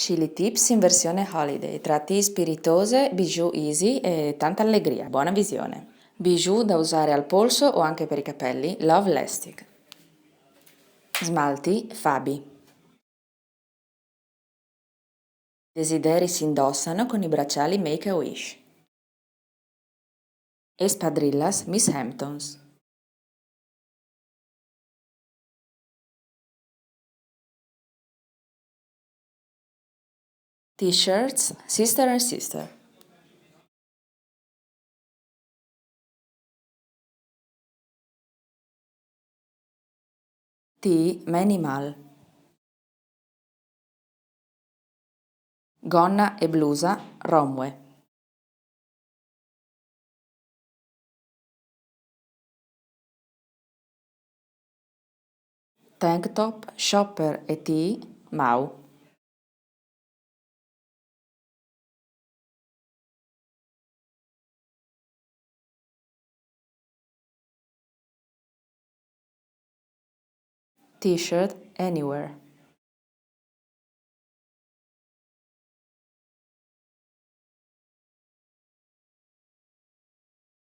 Chili Tips in versione holiday, tratti spiritose, bijou easy e tanta allegria. Buona visione. Bijou da usare al polso o anche per i capelli, Love Lastic. Smalti, Fabi. Desideri si indossano con i bracciali Make-A-Wish. Espadrillas, Miss Hamptons. T-shirts, Sister and Sister. T. Manimal. Gonna e blusa, Romwe. Tank top, shopper e tee, Mau. T-shirt, Anywhere.